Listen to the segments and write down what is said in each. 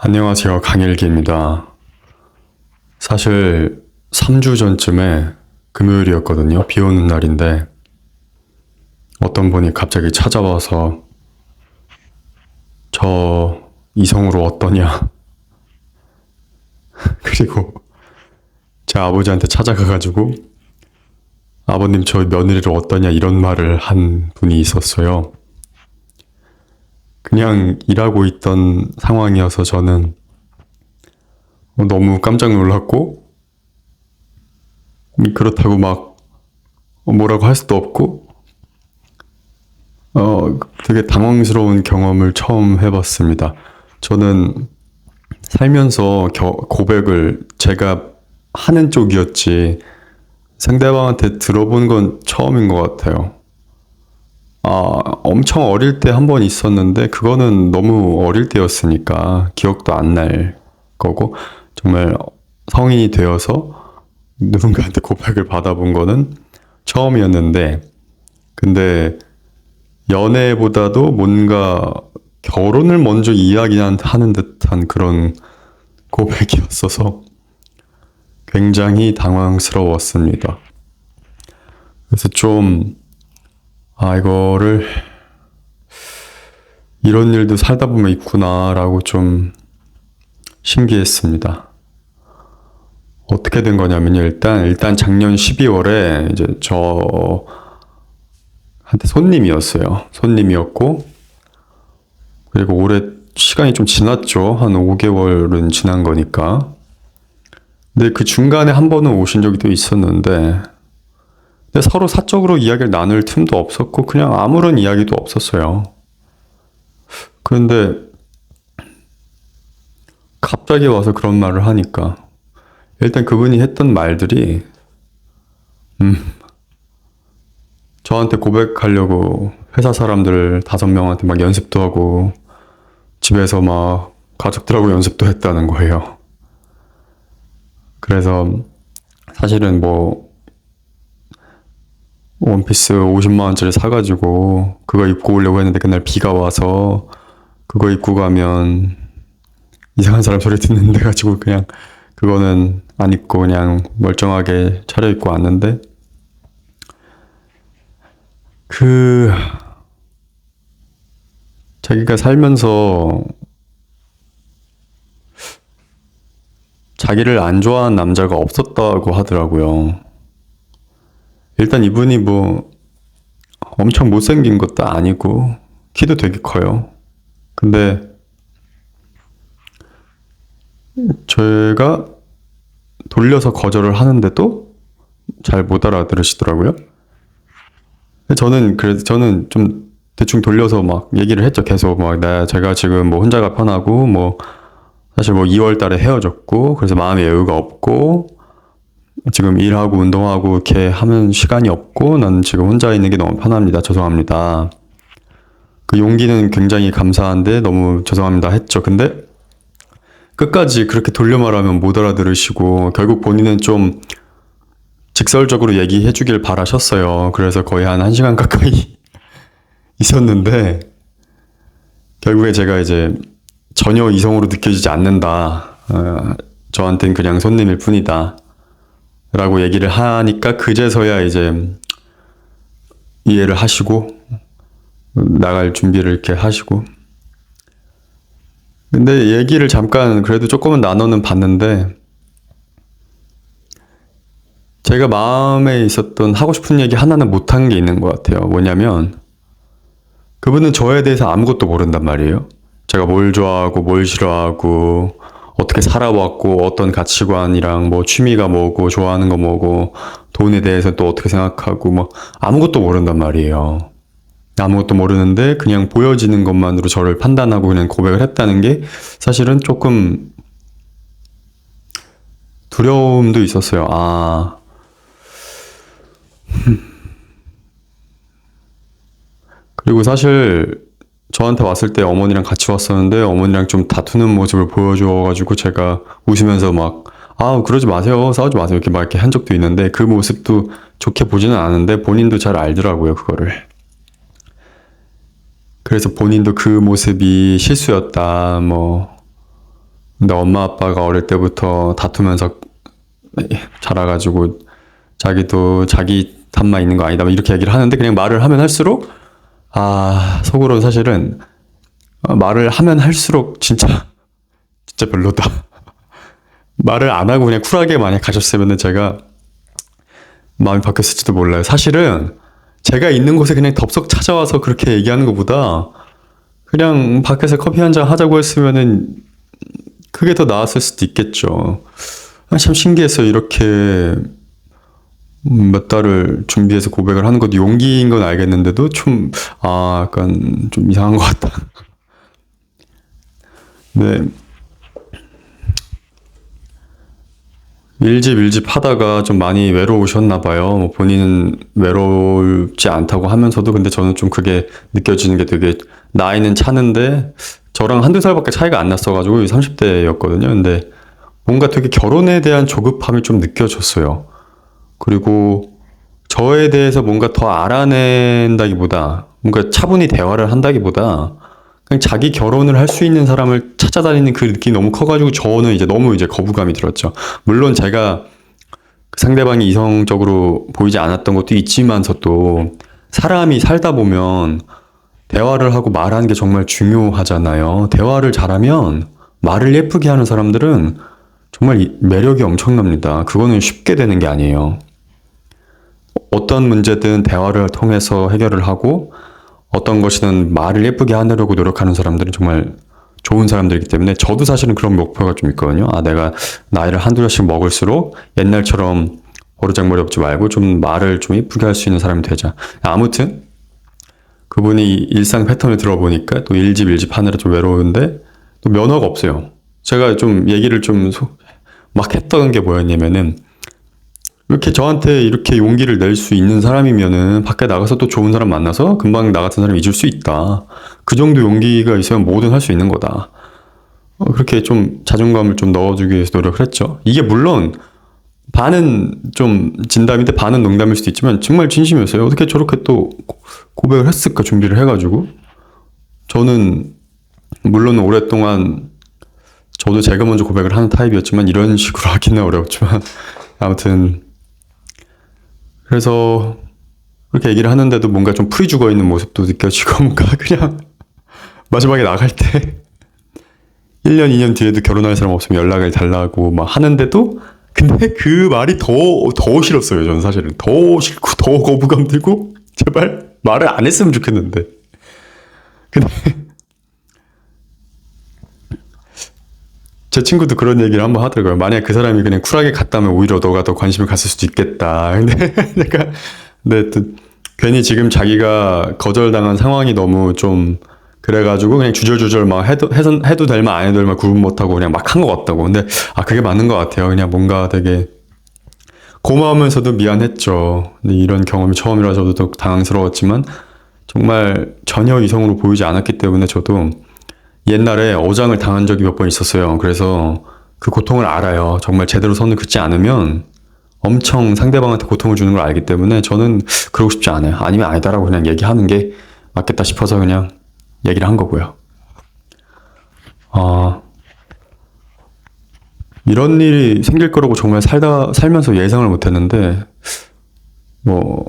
안녕하세요. 강일기입니다. 사실 3주 전쯤에 금요일이었거든요. 비 오는 날인데 어떤 분이 갑자기 찾아와서 저 이성으로 어떠냐 그리고 제 아버지한테 찾아가가지고 아버님 저 며느리를 어떠냐 이런 말을 한 분이 있었어요. 그냥 일하고 있던 상황이어서 저는 너무 깜짝 놀랐고 그렇다고 막 뭐라고 할 수도 없고 되게 당황스러운 경험을 처음 해봤습니다. 저는 살면서 고백을 제가 하는 쪽이었지 상대방한테 들어본 건 처음인 것 같아요. 엄청 어릴 때 한 번 있었는데 그거는 너무 어릴 때였으니까 기억도 안 날 거고 정말 성인이 되어서 누군가한테 고백을 받아본 거는 처음이었는데 근데 연애보다도 뭔가 결혼을 먼저 이야기하는 듯한 그런 고백이었어서 굉장히 당황스러웠습니다. 그래서 좀 이거를 이런 일도 살다 보면 있구나라고 좀 신기했습니다. 어떻게 된 거냐면요. 일단 작년 12월에 이제 저한테 손님이었고 그리고 올해 시간이 좀 지났죠. 한 5개월은 지난 거니까. 근데 그 중간에 한 번은 오신 적이 또 있었는데 근데 서로 사적으로 이야기를 나눌 틈도 없었고 그냥 아무런 이야기도 없었어요. 그런데 갑자기 와서 그런 말을 하니까 일단 그분이 했던 말들이 저한테 고백하려고 회사 사람들 5명한테 막 연습도 하고 집에서 막 가족들하고 연습도 했다는 거예요. 그래서 사실은 원피스 50만 원짜리 사가지고 그거 입고 오려고 했는데 그날 비가 와서 그거 입고 가면 이상한 사람 소리 듣는데 가지고 그냥 그거는 안 입고 그냥 멀쩡하게 차려입고 왔는데 자기가 살면서 자기를 안 좋아하는 남자가 없었다고 하더라고요. 일단 이분이 엄청 못생긴 것도 아니고 키도 되게 커요. 근데 제가 돌려서 거절을 하는데도 잘 못 알아들으시더라고요. 저는 좀 대충 돌려서 막 얘기를 했죠. 계속 제가 지금 혼자가 편하고 사실 2월 달에 헤어졌고 그래서 마음의 여유가 없고 지금 일하고 운동하고 이렇게 하면 시간이 없고 난 지금 혼자 있는 게 너무 편합니다. 죄송합니다. 그 용기는 굉장히 감사한데 너무 죄송합니다 했죠. 근데 끝까지 그렇게 돌려 말하면 못 알아들으시고 결국 본인은 좀 직설적으로 얘기해 주길 바라셨어요. 그래서 거의 한 1시간 가까이 있었는데 결국에 제가 이제 전혀 이성으로 느껴지지 않는다. 저한텐 그냥 손님일 뿐이다. 라고 얘기를 하니까 그제서야 이제 이해를 하시고 나갈 준비를 이렇게 하시고 근데 얘기를 잠깐 그래도 조금은 나눠는 봤는데 제가 마음에 있었던 하고 싶은 얘기 하나는 못한 게 있는 것 같아요. 뭐냐면 그분은 저에 대해서 아무것도 모른단 말이에요. 제가 뭘 좋아하고 뭘 싫어하고 어떻게 살아왔고 어떤 가치관이랑 취미가 뭐고 좋아하는 거 뭐고 돈에 대해서 또 어떻게 생각하고 아무것도 모른단 말이에요. 아무것도 모르는데 그냥 보여지는 것만으로 저를 판단하고 그냥 고백을 했다는 게 사실은 조금 두려움도 있었어요. 그리고 사실 저한테 왔을 때 어머니랑 같이 왔었는데 어머니랑 좀 다투는 모습을 보여줘가지고 제가 웃으면서 그러지 마세요. 싸우지 마세요. 이렇게 한 적도 있는데 그 모습도 좋게 보지는 않은데 본인도 잘 알더라고요. 그거를. 그래서 본인도 그 모습이 실수였다, 근데 엄마 아빠가 어릴 때부터 다투면서 자라가지고 자기도 자기 탓만 있는 거 아니다 뭐 이렇게 얘기를 하는데 그냥 말을 하면 할수록 속으로 사실은 말을 하면 할수록 진짜 별로다. 말을 안 하고 그냥 쿨하게 만약 가셨으면 제가 마음이 바뀌었을지도 몰라요. 사실은 제가 있는 곳에 그냥 덥석 찾아와서 그렇게 얘기하는 것보다 그냥 밖에서 커피 한 잔 하자고 했으면은 그게 더 나았을 수도 있겠죠. 참 신기했어요. 이렇게 몇 달을 준비해서 고백을 하는 것도 용기인 건 알겠는데도 좀 약간 좀 이상한 것 같다. 네. 일집 하다가 좀 많이 외로우셨나 봐요. 뭐 본인은 외롭지 않다고 하면서도 근데 저는 좀 그게 느껴지는 게 되게 나이는 차는데 저랑 한두 살밖에 차이가 안 났어가지고 30대였거든요. 근데 뭔가 되게 결혼에 대한 조급함이 좀 느껴졌어요. 그리고 저에 대해서 뭔가 더 알아낸다기보다 뭔가 차분히 대화를 한다기보다 그냥 자기 결혼을 할 수 있는 사람을 찾아다니는 그 느낌이 너무 커가지고 저는 이제 너무 이제 거부감이 들었죠. 물론 제가 상대방이 이성적으로 보이지 않았던 것도 있지만서도 사람이 살다 보면 대화를 하고 말하는 게 정말 중요하잖아요. 대화를 잘하면 말을 예쁘게 하는 사람들은 정말 매력이 엄청납니다. 그거는 쉽게 되는 게 아니에요. 어떤 문제든 대화를 통해서 해결을 하고 어떤 것이든 말을 예쁘게 하려고 노력하는 사람들은 정말 좋은 사람들이기 때문에 저도 사실은 그런 목표가 좀 있거든요. 내가 나이를 한두 살씩 먹을수록 옛날처럼 버르장머리 없지 말고 좀 말을 좀 예쁘게 할 수 있는 사람이 되자. 아무튼 그분이 일상 패턴을 들어보니까 또 일집 하느라 좀 외로운데 또 면허가 없어요. 제가 좀 얘기를 좀 막 했던 게 뭐였냐면은 이렇게 저한테 이렇게 용기를 낼 수 있는 사람이면은 밖에 나가서 또 좋은 사람 만나서 금방 나 같은 사람 잊을 수 있다. 그 정도 용기가 있으면 뭐든 할 수 있는 거다. 그렇게 좀 자존감을 좀 넣어주기 위해서 노력을 했죠. 이게 물론 반은 좀 진담인데 반은 농담일 수도 있지만 정말 진심이었어요. 어떻게 저렇게 또 고백을 했을까 준비를 해가지고 저는 물론 오랫동안 저도 제가 먼저 고백을 하는 타입이었지만 이런 식으로 하기는 어려웠지만 아무튼 그래서 그렇게 얘기를 하는데도 뭔가 좀 풀이 죽어 있는 모습도 느껴지고 뭔가 그냥 마지막에 나갈 때 1년, 2년 뒤에도 결혼할 사람 없으면 연락을 달라고 막 하는데도 근데 그 말이 더 싫었어요. 저는 사실은 더 싫고 더 거부감 들고 제발 말을 안 했으면 좋겠는데 근데 제 친구도 그런 얘기를 한번 하더라고요. 만약 그 사람이 그냥 쿨하게 갔다면 오히려 너가 더 관심을 갔을 수도 있겠다. 근데 약간 또 괜히 지금 자기가 거절당한 상황이 너무 좀 그래가지고 그냥 주절주절 막 해도 될 말 안 해도 될 말 구분 못하고 그냥 막 한 것 같다고. 근데 그게 맞는 것 같아요. 그냥 뭔가 되게 고마우면서도 미안했죠. 근데 이런 경험이 처음이라 저도 더 당황스러웠지만 정말 전혀 이성으로 보이지 않았기 때문에 저도 옛날에 어장을 당한 적이 몇 번 있었어요. 그래서 그 고통을 알아요. 정말 제대로 선을 긋지 않으면 엄청 상대방한테 고통을 주는 걸 알기 때문에 저는 그러고 싶지 않아요. 아니면 아니다라고 그냥 얘기하는 게 맞겠다 싶어서 그냥 얘기를 한 거고요. 이런 일이 생길 거라고 정말 살면서 예상을 못 했는데, 뭐,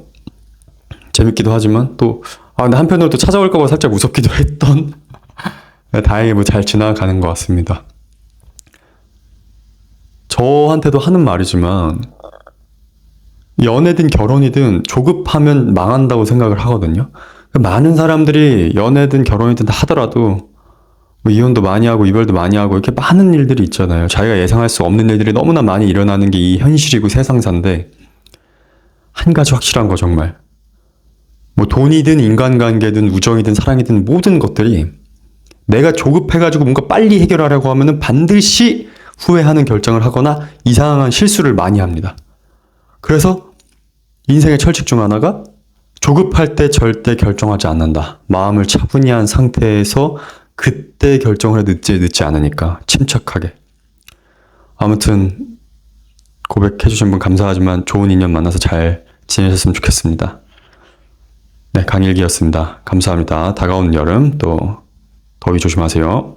재밌기도 하지만 또, 근데 한편으로 또 찾아올까 봐 살짝 무섭기도 했던, 다행히 뭐 잘 지나가는 것 같습니다. 저한테도 하는 말이지만, 연애든 결혼이든 조급하면 망한다고 생각을 하거든요. 많은 사람들이 연애든 결혼이든 하더라도 뭐 이혼도 많이 하고 이별도 많이 하고 이렇게 많은 일들이 있잖아요. 자기가 예상할 수 없는 일들이 너무나 많이 일어나는 게 이 현실이고 세상사인데 한 가지 확실한 거 정말 뭐 돈이든 인간관계든 우정이든 사랑이든 모든 것들이 내가 조급해가지고 뭔가 빨리 해결하려고 하면은 반드시 후회하는 결정을 하거나 이상한 실수를 많이 합니다. 그래서 인생의 철칙 중 하나가 조급할 때 절대 결정하지 않는다. 마음을 차분히 한 상태에서 그때 결정을 해 늦지 않으니까 침착하게. 아무튼 고백해주신 분 감사하지만 좋은 인연 만나서 잘 지내셨으면 좋겠습니다. 네, 강일기였습니다. 감사합니다. 다가오는 여름 또 더위 조심하세요.